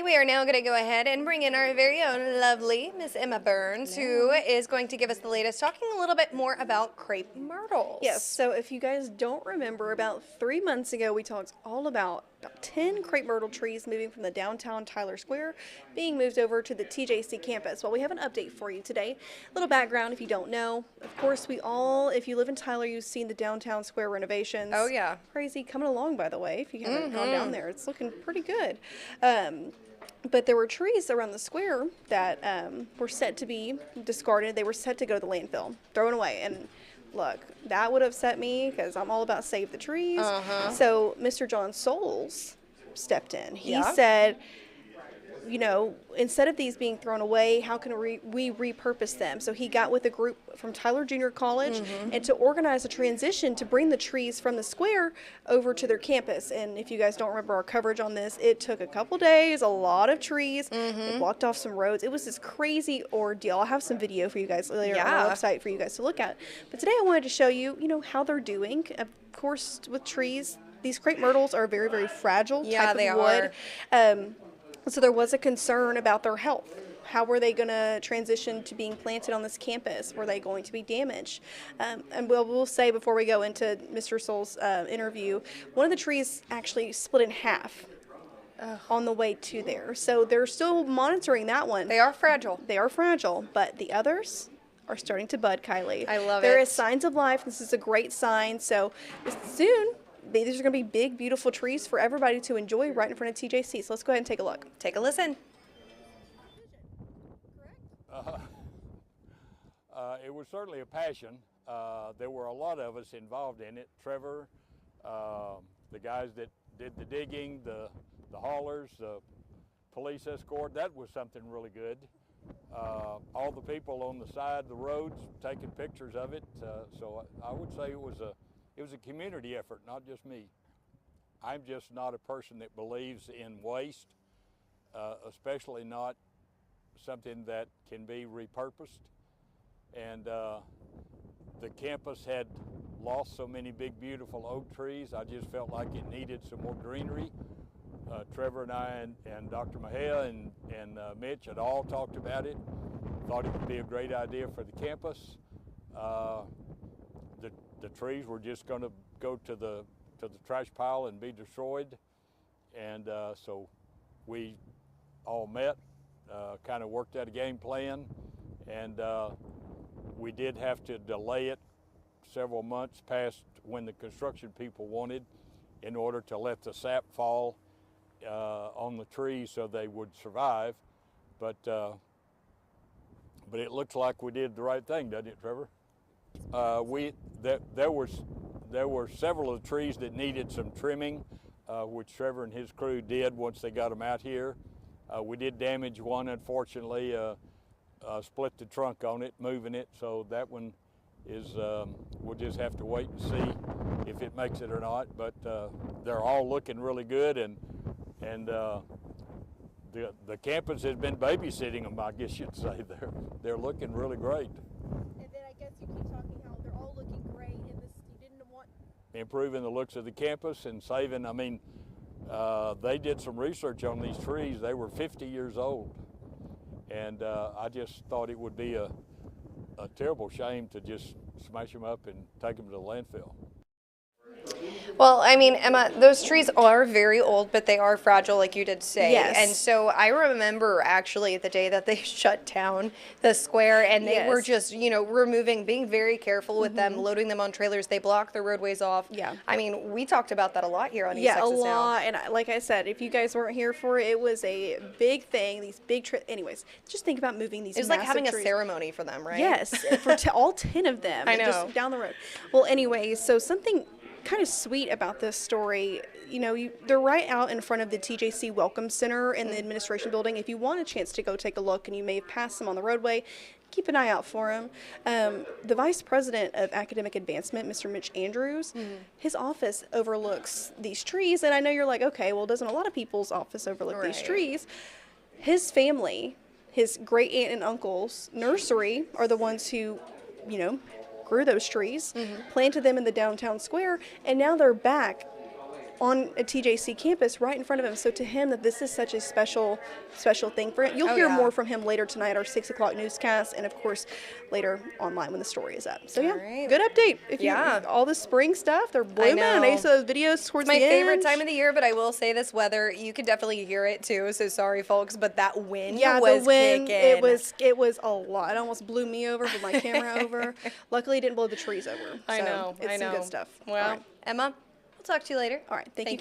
We are now going to go ahead and bring in our very own lovely Miss Emma Burns, who is going to give us the latest, talking a little bit more about crepe myrtles. Yes, so if you guys don't remember, about 3 months ago, we talked all about 10 crepe myrtle trees moving from the downtown Tyler Square, being moved over to the TJC campus. Well, we have an update for you today. A little background if you don't know. Of course, if you live in Tyler, you've seen the downtown square renovations. Oh, yeah. Crazy coming along, by the way. If you haven't gone down there, it's looking pretty good. But there were trees around the square that were set to be discarded. They were set to go to the landfill, thrown away. And look, that would upset me because I'm all about save the trees. So Mr. John Souls stepped in. He said, you know, instead of these being thrown away, how can we repurpose them? So he got with a group from Tyler Junior College and to organize a transition to bring the trees from the square over to their campus. And if you guys don't remember our coverage on this, it took a couple days, a lot of trees. They blocked off some roads. It was this crazy ordeal. I'll have some video for you guys later on our website for you guys to look at. But today I wanted to show you, how they're doing. Of course, with trees, these crepe myrtles are very, very fragile type of wood. So there was a concern about their health. How were they going to transition to being planted on this campus? Were they going to be damaged? And we'll say before we go into Mr. Souls' interview, one of the trees actually split in half on the way to there. So they're still monitoring that one. They are fragile. They are fragile, but the others are starting to bud, Kylie. I love it. There is signs of life. This is a great sign. So soon, these are going to be big, beautiful trees for everybody to enjoy right in front of TJC. So let's go ahead and take a look. Take a listen. It was certainly a passion. There were a lot of us involved in it. Trevor, the guys that did the digging, the haulers, the police escort. That was something really good. All the people on the side of the roads taking pictures of it. So I would say it was a community effort, not just me. I'm just not a person that believes in waste, especially not something that can be repurposed. And the campus had lost so many big, beautiful oak trees. I just felt like it needed some more greenery. Trevor and I and Dr. Mejia and Mitch had all talked about it, thought it would be a great idea for the campus. The trees were just going to go to the trash pile and be destroyed, and so we all met, kind of worked out a game plan, and we did have to delay it several months past when the construction people wanted, in order to let the sap fall on the trees so they would survive. But it looks like we did the right thing, doesn't it, Trevor? There were several of the trees that needed some trimming, which Trevor and his crew did once they got them out here. We did damage one, unfortunately, split the trunk on it, moving it, so that one is, we'll just have to wait and see if it makes it or not. But they're all looking really good, and the campus has been babysitting them, I guess you'd say. They're looking really great. And then I guess you keep talking how they're all looking great, and you didn't want improving the looks of the campus and saving. I mean, they did some research on these trees. They were 50 years old, and I just thought it would be a terrible shame to just smash them up and take them to the landfill. Well, I mean, Emma, those trees are very old, but they are fragile, like you did say. Yes. And so I remember actually the day that they shut down the square, and they were just, removing, being very careful with them, loading them on trailers. They block the roadways off. Yeah. I mean, we talked about that a lot here on East Texas a lot. Now. And like I said, if you guys weren't here for it, it was a big thing. These big anyways, just think about moving these. It was like having a ceremony for them, right? Yes, for all 10 of them. I know. Just down the road. Well, anyways, so something kind of sweet about this story, they're right out in front of the TJC Welcome Center in the administration building. If you want a chance to go take a look, and you may have passed them on the roadway, keep an eye out for them. The Vice President of Academic Advancement, Mr. Mitch Andrews, his office overlooks these trees, and I know you're like, okay, well, doesn't a lot of people's office overlook these trees? His family, his great aunt and uncle's nursery are the ones who, grew those trees, planted them in the downtown square, and now they're back on a TJC campus right in front of him. So to him, that this is such a special thing for him. You'll hear more from him later tonight, our 6 o'clock newscast, and of course later online when the story is up. So good update. If you all the spring stuff, they're blooming. I saw those videos towards the end. My favorite time of the year, but I will say this weather, you could definitely hear it too. So sorry, folks, but that wind was the wind, kicking. it was a lot. It almost blew me over, with my camera over. Luckily, it didn't blow the trees over. So I know. It's some good stuff. Well, Emma, we'll talk to you later. All right. Thank you.